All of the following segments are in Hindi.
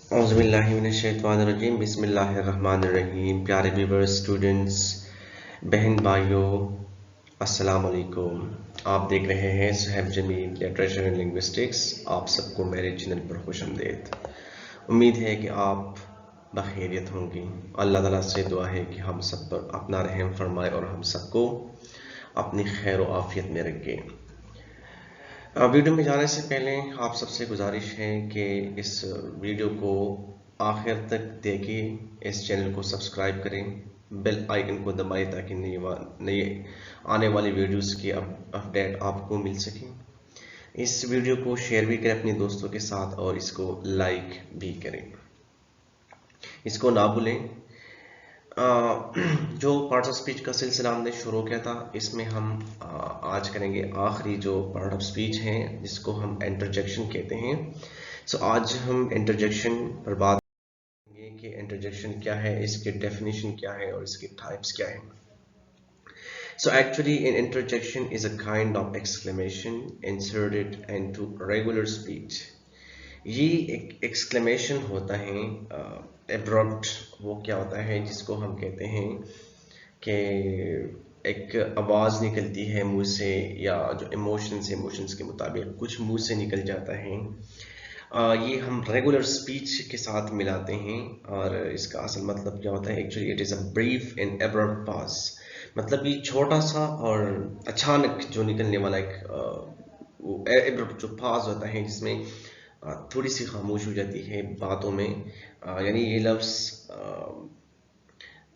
औज़ुबिल्लाहिमिनश्शैतानिर्रजीम बिस्मिल्लाहिर्रहमानिर्रहीम। प्यारे व्यूअर्स, स्टूडेंट्स, बहन भाइयों, अस्सलाम वालेकुम। आप देख रहे हैं Suhaib Jamil literature and linguistics. आप सबको मेरे चैनल पर खुशामदीद। उम्मीद है कि आप बखैरियत होंगी। अल्लाह ताला से दुआ है कि हम सब पर अपना रहम फरमाए और हम सबको अपनी खैर व आफियत में रखे। वीडियो में जाने से पहले आप सबसे गुजारिश है कि इस वीडियो को आखिर तक देखें, इस चैनल को सब्सक्राइब करें, बेल आइकन को दबाएं ताकि नई आने वाली वीडियोस की अपडेट आपको मिल सके। इस वीडियो को शेयर भी करें अपने दोस्तों के साथ और इसको लाइक भी करें। इसको ना भूलें। जो पार्ट्स ऑफ स्पीच का सिलसिला हमने शुरू किया था, इसमें हम आज करेंगे आखिरी जो पार्ट ऑफ स्पीच है जिसको हम इंटरजेक्शन कहते हैं। सो आज हम इंटरजेक्शन पर बात करेंगे कि इंटरजेक्शन क्या है, इसकी डेफिनेशन क्या है और इसके टाइप्स क्या है। So actually an interjection is a kind of exclamation inserted into regular speech. ये एक एक्सक्लेमेशन होता है, एब्रप्ट वो क्या होता है जिसको हम कहते हैं कि एक आवाज़ निकलती है मुंह से, या जो इमोशंस के मुताबिक कुछ मुंह से निकल जाता है। ये हम रेगुलर स्पीच के साथ मिलाते हैं और इसका असल मतलब क्या होता है, actually it is a brief and abrupt pause. मतलब ये छोटा सा और अचानक जो निकलने वाला एक एब्रप्ट जो पास होता है जिसमें थोड़ी सी खामोश हो जाती है बातों में, यानी ये लफ्ज़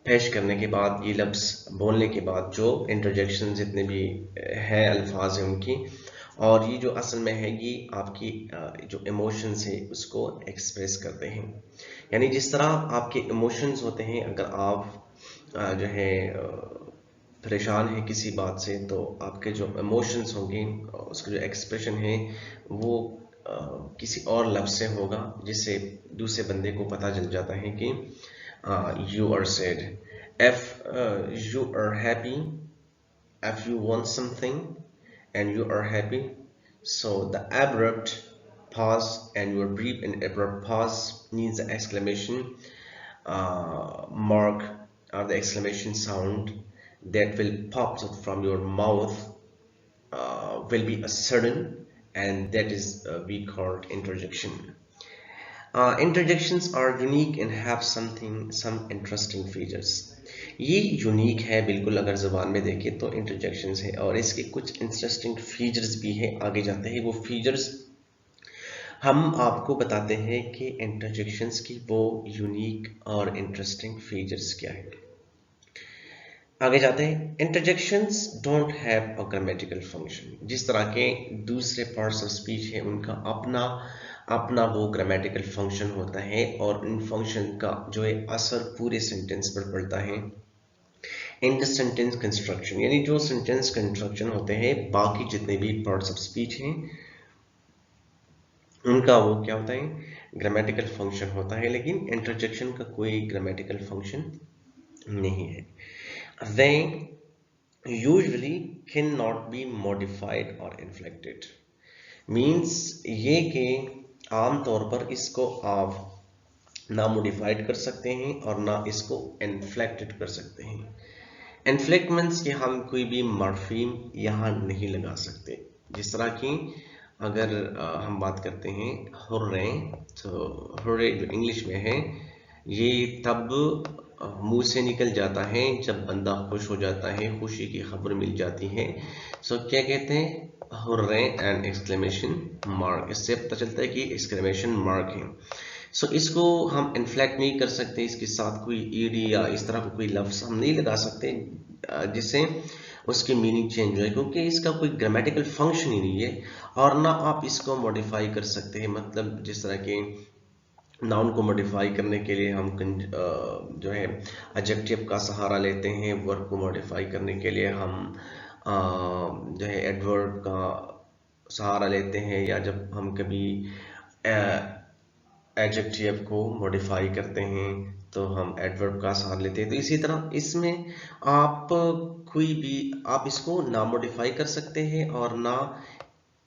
पेश करने के बाद, ये लफ्ज़ बोलने के बाद जो इंटरजेक्शन जितने भी है अल्फाज हैं उनकी, और ये जो असल में है ये आपकी जो इमोशंस है उसको एक्सप्रेस करते हैं। यानी जिस तरह आपके इमोशंस होते हैं, अगर आप जो है परेशान है किसी बात से, तो आपके जो इमोशंस होंगे उसका जो एक्सप्रेशन है वो किसी और लफ्ज़ से होगा, जिससे दूसरे बंदे को पता चल जाता है कि you are sad. If you are happy, if you want something and you are happy, so the abrupt pause and your brief and abrupt pause needs the exclamation mark or the exclamation sound that will pop from your mouth, will be a sudden, and that is we called interjection. Interjections are unique and have some interesting features. ये यूनिक है बिल्कुल, अगर ज़बान में देखें तो इंटरजेक्शंस है और इसके कुछ इंटरेस्टिंग फीचर्स भी है। आगे जाते हैं वो फीचर्स हम आपको बताते हैं कि इंटरजेक्शंस की वो यूनिक और इंटरेस्टिंग फीचर्स क्या है। आगे जाते हैं। Interjections don't have a grammatical function. जिस तरह के दूसरे पार्ट्स ऑफ स्पीच है उनका अपना अपना वो ग्रामेटिकल फंक्शन होता है और इन फंक्शन का जो है असर पूरे सेंटेंस पर पड़ता है। इन द सेंटेंस कंस्ट्रक्शन, यानी जो सेंटेंस कंस्ट्रक्शन होते हैं बाकी जितने भी पार्ट्स ऑफ स्पीच हैं उनका वो क्या होता है, ग्रामेटिकल फंक्शन होता है, लेकिन इंटरजेक्शन का कोई ग्रामेटिकल फंक्शन नहीं है। They usually cannot be modified or inflected. Means ये कि आम तौर पर इसको आप ना मॉडिफाइड कर सकते हैं और ना इसको इन्फ्लेक्टेड कर सकते हैं। इन्फ्लेक्ट मीन्स कि हम कोई भी मॉर्फीम यहाँ नहीं लगा सकते। जिस तरह की अगर हम बात करते हैं हुर्रे, तो हुर्रे जो इंग्लिश में है ये तब मुंह से निकल जाता है जब बंदा खुश हो जाता है, खुशी की खबर मिल जाती है। सो क्या कहते हैं, हुर्रे एंड एक्सक्लेमेशन मार्क। इससे पता चलता है कि एक्सक्लेमेशन मार्क है। सो इसको हम इन्फ्लेक्ट नहीं कर सकते, इसके साथ कोई ईडी या इस तरह का कोई लफ्ज़ हम नहीं लगा सकते जिससे उसकी मीनिंग चेंज हो, क्योंकि इसका कोई ग्रामेटिकल फंक्शन ही नहीं है। और ना आप इसको मॉडिफाई कर सकते हैं, मतलब जिस तरह के नाउन को मॉडिफाई करने के लिए हम जो है एडजेक्टिव का सहारा लेते हैं, वर्ब को मॉडिफाई करने के लिए हम जो है एडवर्ब का सहारा लेते हैं, या जब हम कभी एडजेक्टिव को मॉडिफाई करते हैं तो हम एडवर्ब का सहारा लेते हैं। तो इसी तरह इसमें आप कोई भी आप इसको ना मॉडिफाई कर सकते हैं और ना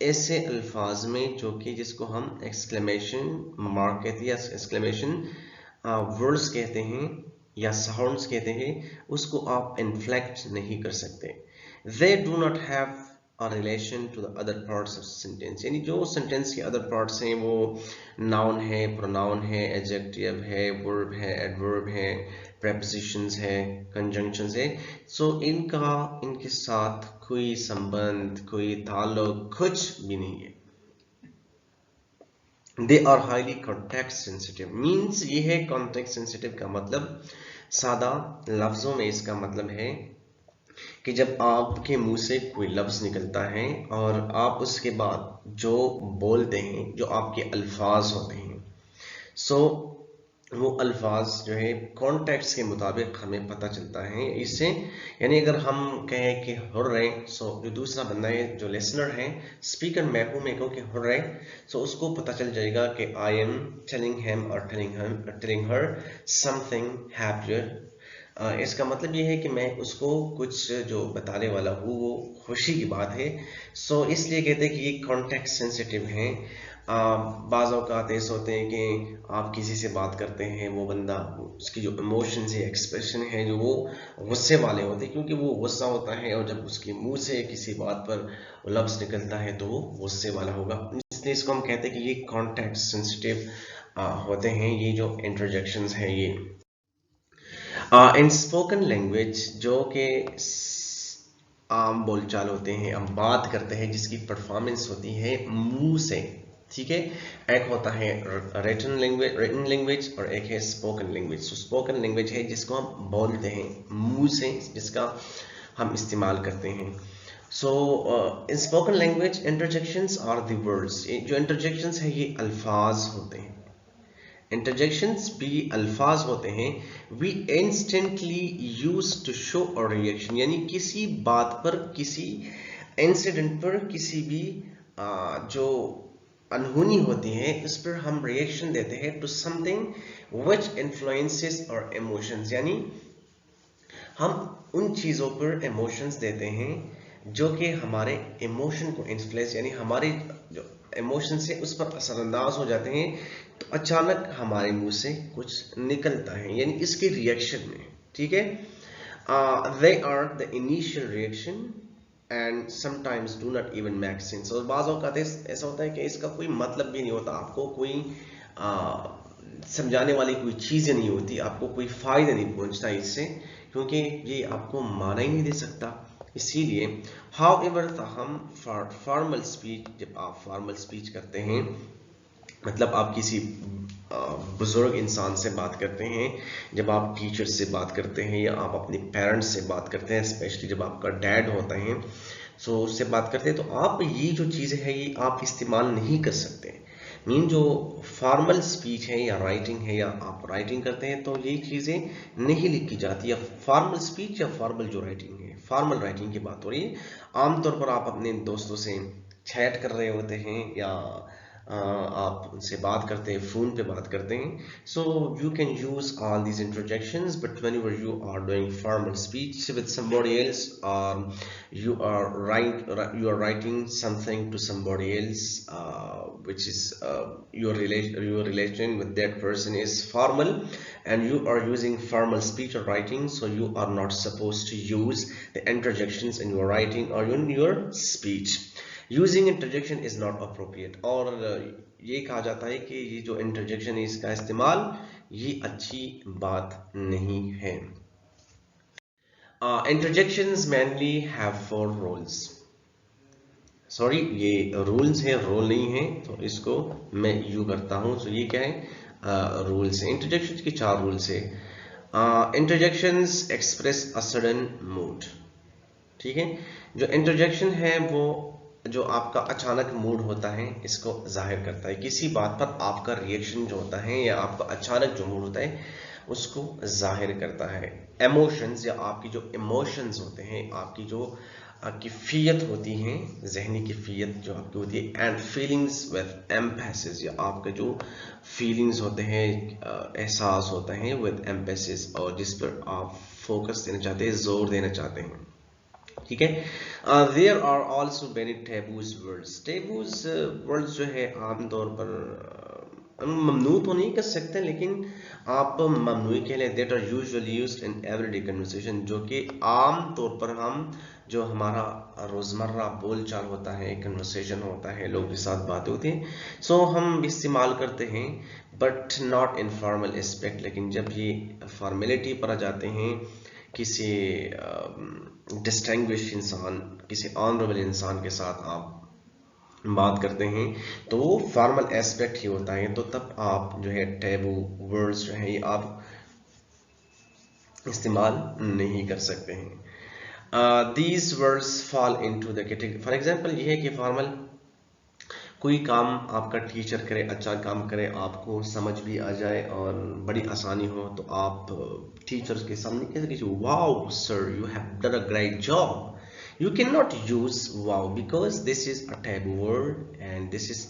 ऐसे अल्फाज में जो कि जिसको हम एक्सक्लेमेशन मार्क कहते हैं या एक्सक्लेमेशन वर्ड्स कहते हैं या साउंड्स कहते हैं, उसको आप इन्फ्लेक्ट नहीं कर सकते। They do not have a relation to the other parts of sentence, यानी जो सेंटेंस के अदर पार्ट्स हैं वो नाउन है, प्रोनाउन है, एडजेक्टिव है, वर्ब है, एडवर्ब है, प्रेपोजिशंस है, कंजंक्शंस है, सो इनके साथ कोई संबंध, कोई ताल्लुक कुछ भी नहीं है। They are highly context sensitive, means ये है कॉन्टेक्स्ट सेंसिटिव का मतलब, सादा लफ्जों में इसका मतलब है कि जब आपके मुंह से कोई लफ्ज निकलता है और आप उसके बाद जो बोलते हैं, जो आपके अल्फाज होते हैं, सो वो अल्फाज जो है कॉन्टेक्स्ट के मुताबिक हमें पता चलता है इससे। यानी अगर हम कहें कि हुर्रे, सो जो दूसरा बंदा है, जो लिसनर है, स्पीकर मैं हूँ, मैं कहूँ कि हुर्रे, सो उसको पता चल जाएगा कि आई एम टेलिंग हिम और टेलिंग हर समथिंग हैप्पियर। इसका मतलब ये है कि मैं उसको कुछ जो बताने वाला हूँ वो खुशी की बात है। सो इसलिए कहते हैं कि ये कॉन्टेक्स्ट सेंसिटिव है। बाज़ औक़ात ऐसे होते हैं कि आप किसी से बात करते हैं, वो बंदा, उसकी जो इमोशंस है, एक्सप्रेशन है, जो वो गुस्से वाले होते हैं, क्योंकि वो गुस्सा होता है और जब उसके मुंह से किसी बात पर लफ्ज़ निकलता है तो वो गुस्से वाला होगा। इसलिए इसको हम कहते हैं कि ये कॉन्टेक्स्ट सेंसिटिव होते हैं, ये जो इंटरजेक्शंस हैं ये। इन स्पोकन लैंग्वेज जो कि आम बोलचाल होते हैं, हम बात करते हैं, जिसकी परफॉर्मेंस होती है मुंह से, ठीक है। एक होता है रिटन लैंग्वेज और एक है स्पोकन लैंग्वेज। तो स्पोकन लैंग्वेज है जिसको हम बोलते हैं मुंह से, जिसका हम इस्तेमाल करते हैं। So in spoken language interjections are the words, जो इंटरजेक्शंस है ये अल्फाज होते हैं। इंटरजेक्शंस भी अल्फाज होते हैं। We instantly use to show our reaction, यानी किसी बात पर, किसी इंसिडेंट पर, किसी भी जो अनहोनी होती है उस पर हम रिएक्शन देते हैं टू समथिंग विच इन्फ्लुएंसेस और इमोशंस, यानी हम उन चीज़ों पर इमोशंस देते हैं जो कि हमारे इमोशन को इन्फ्लुएंस, यानी हमारे जो इमोशन से उस पर असरअंदाज हो जाते हैं, तो अचानक हमारे मुंह से कुछ निकलता है, यानी इसके रिएक्शन में, ठीक है। They are the initial reaction and sometimes do not even make sense, और बाज़ औक़ात ऐसा होता है कि इसका कोई मतलब भी नहीं होता, आपको कोई समझाने वाली कोई चीज़ नहीं होती, आपको कोई फ़ायदा नहीं पहुंचता इससे, क्योंकि ये आपको माना ही नहीं दे सकता। इसीलिए हाउएवर हम फॉर्मल स्पीच, जब आप फॉर्मल स्पीच करते हैं, मतलब आप किसी बुजुर्ग इंसान से बात करते हैं, जब आप टीचर से बात करते हैं या आप अपने पेरेंट्स से बात करते हैं, स्पेशली जब आपका डैड होता है, सो उससे बात करते हैं, तो आप ये जो चीज़ें हैं ये आप इस्तेमाल नहीं कर सकते। मीन जो फॉर्मल स्पीच है या राइटिंग है, या आप राइटिंग करते हैं तो ये चीज़ें नहीं लिखी जाती, या फॉर्मल स्पीच या फॉर्मल जो राइटिंग है, फॉर्मल राइटिंग की बात हो रही है। आमतौर पर आप अपने दोस्तों से चैट कर रहे होते हैं या आप उनसे बात करते हैं, फ़ोन पे बात करते हैं, so you can use all these interjections, but whenever you are doing formal speech with somebody else, you are writing something to somebody else, which is your relation with that person is formal, and you are using formal speech or writing, so you are not supposed to use the interjections in your writing or in your speech. Using interjection is not appropriate, और ये कहा जाता है कि ये जो इंटरजेक्शन है इसका इस्तेमाल ये अच्छी बात नहीं है। Interjections mainly have 4 rules, sorry ये रूल्स है, रोल नहीं है, तो इसको मैं यू करता हूं। तो ये क्या है, रूल्स है। इंटरजेक्शंस के 4 रूल्स है। Interjections express a sudden mood, ठीक है। जो इंटरजेक्शन है वो जो आपका अचानक मूड होता है इसको जाहिर करता है, किसी बात पर आपका रिएक्शन जो होता है या आपका अचानक जो मूड होता है उसको जाहिर करता है। इमोशंस या आपकी जो इमोशंस होते हैं, आपकी जो कैफियत होती है, जहनी कैफियत जो आपकी होती है, एंड फीलिंग्स विद एम्फेसिस, या आपके जो फीलिंग्स होते हैं, एहसास होता है विद एम्फेसिस, और जिस पर आप फोकस देना चाहते हैं, जोर देना चाहते हैं। ठीक है। There are also many taboos words. Taboos words जो है आमतौर पर ममनू तो नहीं कर सकते, लेकिन आप ममनू कह लें। That are usually used in everyday conversation, जो कि आम तौर पर हम जो हमारा रोज़मर्रा बोलचाल होता है, कन्वर्सेशन होता है, लोगों के साथ बातें होती हैं, सो हम इस्तेमाल करते हैं, but not in formal aspect. लेकिन जब ये फॉर्मेलिटी पर आ जाते हैं, किसी डिस्टिंग्विश इंसान, किसी ऑनरेबल इंसान के साथ आप बात करते हैं, तो वो फॉर्मल एस्पेक्ट ही होता है, तो तब आप जो है टैबू वर्ड्स जो है ये आप इस्तेमाल नहीं कर सकते हैं। These words fall into the category. For example ये है कि फॉर्मल कोई काम आपका टीचर करे, अच्छा काम करे, आपको समझ भी आ जाए और बड़ी आसानी हो, तो आप टीचर्स के सामने कैसे कीजिए, wow sir you have done a great job. You cannot use wow because this is a taboo word and this is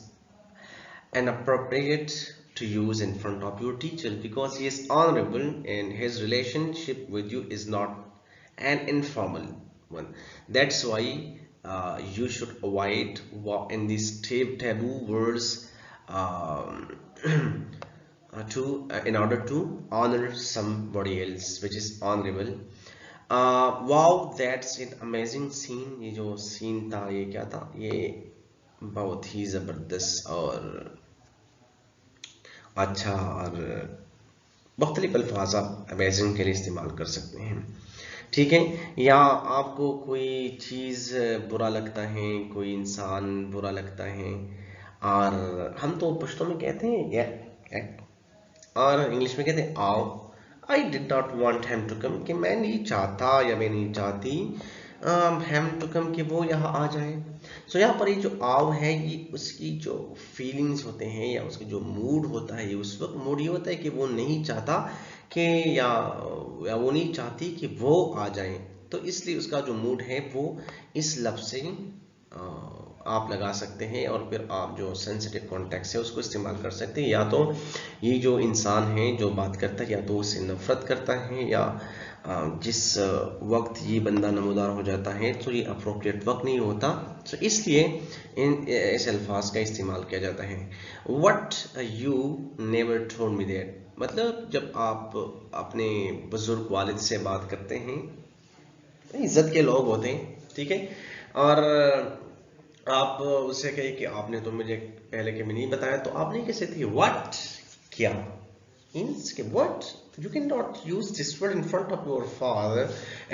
inappropriate to use in front of your teacher because he is honorable and his relationship with you is not an informal one. That's why you should avoid wow in these taboo words um, in order to honor somebody else which is honorable. Wow that's an amazing scene. ये जो सीन था ये क्या था, ये बहुत ही ज़बरदस्त और अच्छा, और मुख्तलिफ अल्फाज आप अमेजिंग के लिए इस्तेमाल कर सकते हैं, ठीक है। या आपको कोई चीज़ बुरा लगता है, कोई इंसान बुरा लगता है, और हम तो पश्तो में कहते हैं या और इंग्लिश में कहते हैं आओ। I did not want him to come, कि मैं नहीं चाहता या मैं नहीं चाहती him to come कि वो यहाँ आ जाए। सो यहाँ पर ये जो आव है, ये उसकी जो फीलिंग्स होते हैं या उसका जो मूड होता है, ये उस वक्त मूड ये होता है कि वो नहीं चाहता कि या वो नहीं चाहती कि वो आ जाए, तो इसलिए उसका जो मूड है वो इस लफ्ज़ से आप लगा सकते हैं, और फिर आप जो सेंसिटिव कॉन्टेक्स्ट है उसको इस्तेमाल कर सकते हैं। या तो ये जो इंसान है जो बात करता है, या तो उससे नफरत करता है, या जिस वक्त ये बंदा नमूदार हो जाता है तो ये अप्रोप्रिएट वक्त नहीं होता, तो इसलिए इस अल्फाज का इस्तेमाल किया जाता है। What you never told me that, मतलब जब आप अपने बुजुर्ग वालिद से बात करते हैं, इज्जत के लोग होते हैं, ठीक है, और आप उससे कहे कि आपने तो मुझे पहले के में नहीं बताया, तो आप नहीं कह सकते व्हाट, क्या मीन्स कि what. You cannot use this word in front of your father,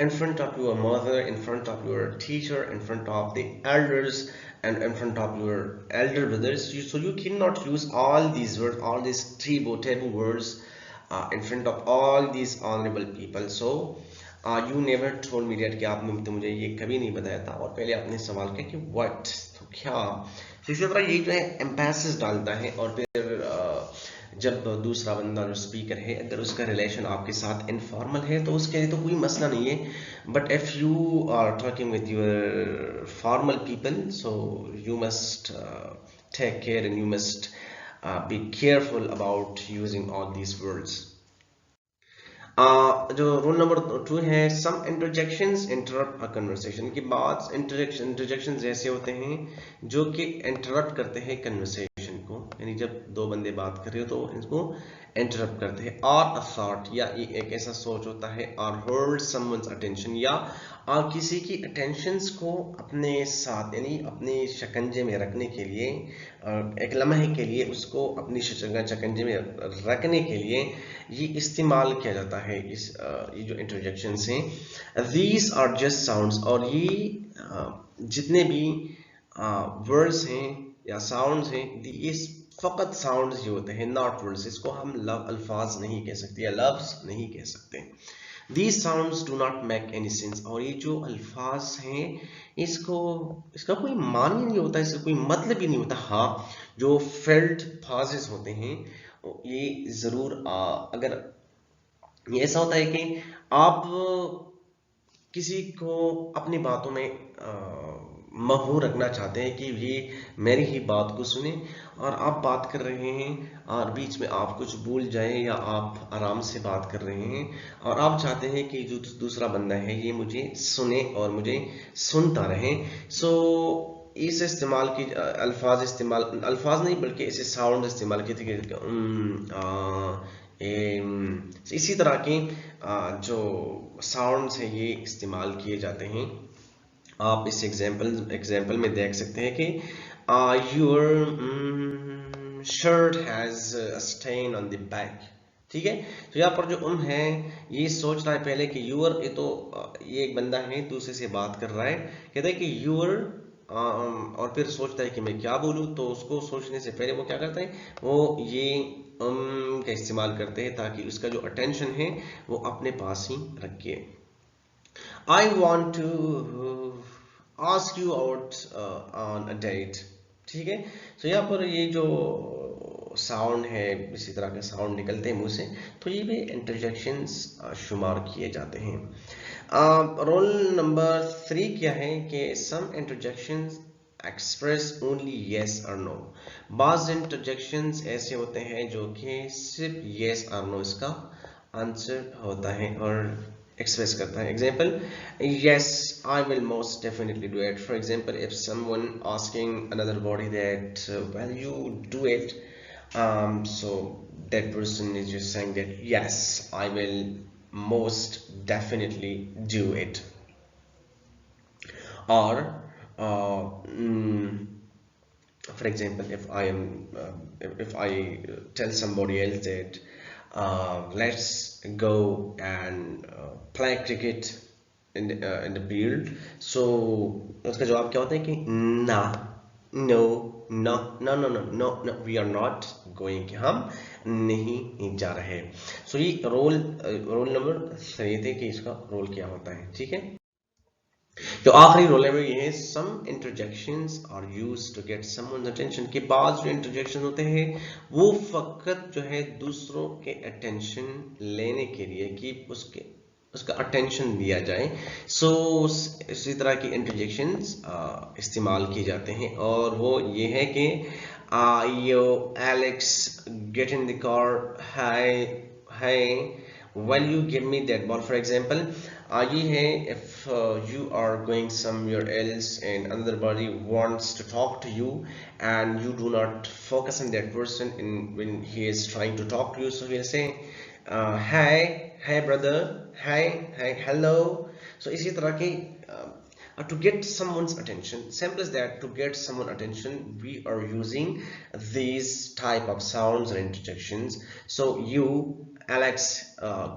in front of your mother, in front of your teacher, in front of the elders, and in front of your elder brothers. So you cannot use all these words, all these taboo words in front of all these honorable people. So you never told me that, कि आपने तो मुझे ये कभी नहीं बताया था, और पहले आपने सवाल किया कि what, तो क्या। तो इसी तरह ये जो है एम्फेसिस डालता है, और फिर जब दूसरा बंदा जो स्पीकर है अगर उसका रिलेशन आपके साथ इनफॉर्मल है तो उसके लिए तो कोई मसला नहीं है, but if you are talking with your formal people, so you must take care and you must be careful about using all these words. जो रूल नंबर 2 है, some interjections interrupt a conversation. की बात इंटरजेक्शंस ऐसे होते हैं जो कि इंटरप्ट करते हैं कन्वर्सेशन को, यानी जब दो बंदे बात कर रहे हो तो इनको इंटरप्ट करते हैं। और अ थॉट, या एक ऐसा सोच होता है, और होल्ड समवन्स अटेंशन, या किसी की अटेंशंस को अपने साथ यानी अपने शिकंजे में रखने के लिए, एक लम्हे के लिए उसको अपनी शिकंजे में रखने के लिए ये इस्तेमाल किया जाता है। ये जो इंटरजेक्शंस हैं, these are just sounds, और ये जितने भी वर्ड्स हैं या साउंड्स हैं, ये फकत साउंड्स ही होते हैं, नॉट वर्ड्स। इसको हम अल्फाज नहीं कह सकते या लफ्ज नहीं कह सकते। These sounds do not make any sense, और ये जो अल्फाज हैं इसका कोई मान ही नहीं होता, इसका कोई मतलब ही नहीं होता। हाँ, जो फेल्ट फाजेस होते हैं ये ज़रूर अगर ये ऐसा होता है कि आप किसी को अपनी बातों में महू रखना चाहते हैं कि ये मेरी ही बात को सुने, और आप बात कर रहे हैं और बीच में आप कुछ भूल जाए या आप आराम से बात कर रहे हैं और आप चाहते हैं कि जो दूसरा बंदा है ये मुझे सुने और मुझे सुनता रहे। सो इस इस्तेमाल की अल्फाज नहीं बल्कि ऐसे साउंड इस्तेमाल किए थे कि इसी तरह के जो साउंड्स हैं ये इस्तेमाल किए जाते हैं। आप इस एग्जाम्पल में देख सकते हैं कि your shirt has a stain on the back. ठीक है, तो यहाँ पर जो है ये सोच रहा है पहले कि यूर, ये तो ये एक बंदा है दूसरे से बात कर रहा है, कहता है कि यूर, और फिर सोचता है कि मैं क्या बोलूँ, तो उसको सोचने से पहले वो क्या करता है, वो ये का इस्तेमाल करते हैं ताकि उसका जो अटेंशन है वो अपने पास ही रखे। I want to ask you out on a date। ठीक है, तो यहाँ पर ये जो साउंड है इसी तरह के साउंड निकलते हैं मुंह से, तो ये भी इंटरजेक्शंस शुमार किए जाते हैं। रोल नंबर 3 क्या है कि सम इंटरजेक्शंस एक्सप्रेस ओनली येस और नो। बाज इंटरजेक्शंस ऐसे होते हैं जो कि सिर्फ येस और नो इसका आंसर होता है और express करता है। Example, yes, I will most definitely do it. For example, if someone asking another body that well you do it, so that person is just saying that yes, I will most definitely do it. Or for example, if I am if I tell somebody else that let's go and play cricket in the field, so उसका जवाब क्या होता है कि ना, no, no, no, no, no, no, no, we are not going, कि हम नहीं जा रहे। सो ये रोल नंबर 3 थे कि इसका रोल क्या होता है। ठीक है, जो आखिरी रोल है ये है some interjections are used to get someone's attention. के बाद जो इंटरजेक्शन होते हैं वो फकत जो है दूसरों के अटेंशन लेने के लिए कि उसका अटेंशन दिया जाए। सो इसी तरह की इंटरजेक्शंस इस्तेमाल किए जाते हैं और वो ये है कि yo Alex get in the car, hi hi will you give me that ball। for example, ये है if you are going somewhere else and another body wants to talk to you and you do not focus on that person in when he is trying to talk to you, so he'll say hi brother, hi hello। so इसी तरह के to get someone's attention, simple as that, to get someone attention we are using these type of sounds or interjections। so you Alex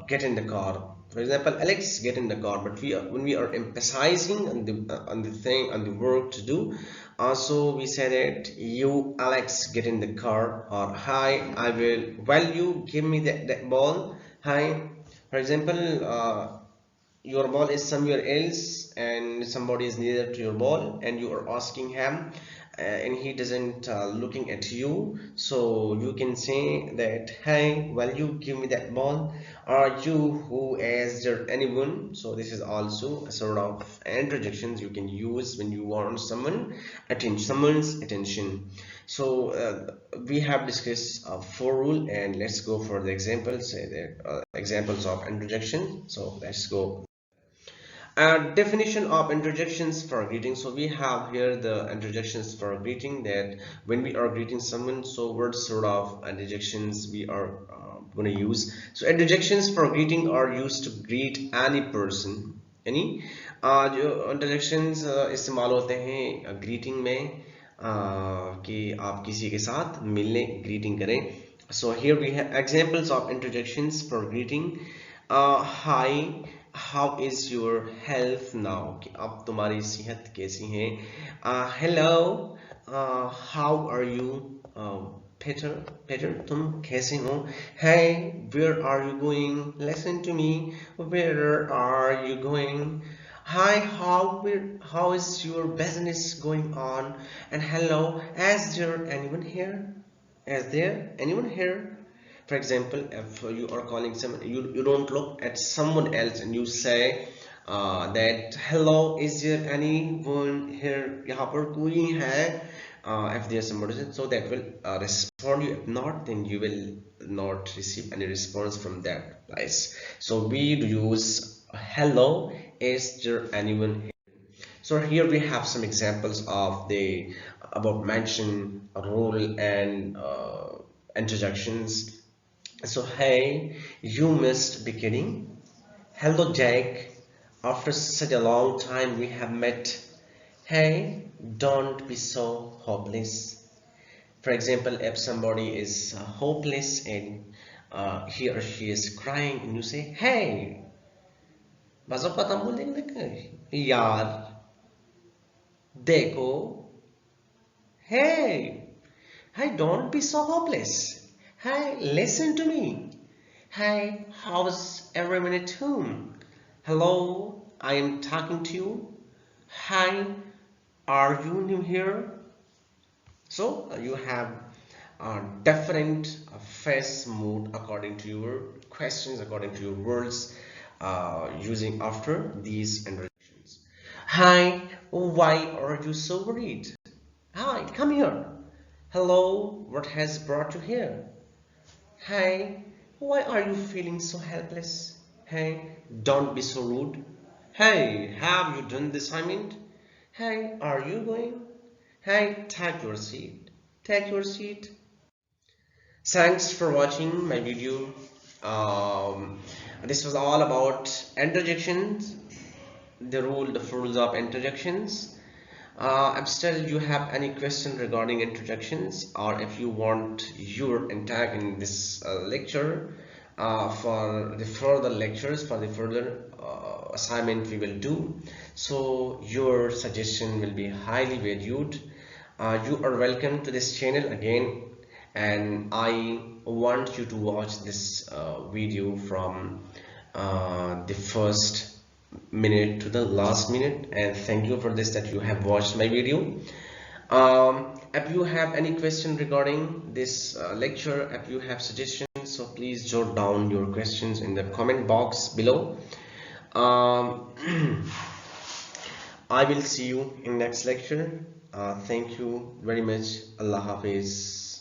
get in the car, for example, Alex get in the car, but when we are emphasizing on the thing, on the work to do, so we say that you Alex get in the car, or hi I will you give me that ball, hi। for example, your ball is somewhere else and somebody is near to your ball and you are asking him and he doesn't looking at you, so you can say that hey, will you give me that ball, are you who is there anyone। so this is also a sort of interjections you can use when you want someone's attention। so we have discussed 4 rules and let's go for the examples, say the examples of interjection, so let's go. Definition of interjections for greeting. So we have here the interjections for greeting, that when we are greeting someone, so what sort of interjections we are going to use। so interjections for greeting are used to greet any person, any जो interjections इस्तेमाल होते हैं greeting में कि आप किसी के साथ मिलने greeting करें। so here we have examples of interjections for greeting। hi, how is your health now, कि अब तुम्हारी सेहत कैसी है। hello, how are you, Peter तुम कैसे हो। hey, where are you going, listen to me, where are you going। hi, how is your business going on, and hello, is there anyone here, is there anyone here। for example, if you are calling someone, you don't look at someone else and you say that hello, is there anyone here, यहाँ पर कोई है? If there's somebody, so that will respond you. If not, then you will not receive any response from that place. So we use hello, is there anyone here? So here we have some examples of the about mention, role, and interjections. So hey, you must be kidding. Hello Jack. After such a long time we have met. Hey, don't be so hopeless. For example, if somebody is hopeless and he or she is crying, and you say, "Hey, bazo patam bolenge na yaar, dekho, hey, hey, don't be so hopeless. Hey, listen to me. Hey, how's everyone at home? Hello, I am talking to you. Hi, are you new here?" So you have different face mood according to your questions, according to your words, using after these interactions. Hi, why are you so worried? Hi, come here. Hello, what has brought you here? Hey, why are you feeling so helpless? Hey, don't be so rude. Hey, have you done the assignment? Hey, are you going? Hey, take your seat. Take your seat. Thanks for watching my video. Um, this was all about interjections, the rules of interjections. If still you have any question regarding interjections, or if you want your intake in this lecture, for the further lectures, for the further assignment we will do, so your suggestion will be highly valued. You are welcome to this channel again, and I want you to watch this video from the first minute to the last minute, and thank you for this that you have watched my video. If you have any question regarding this lecture, if you have suggestions, so please jot down your questions in the comment box below. um, I will see you in next lecture. Thank you very much. Allah Hafiz.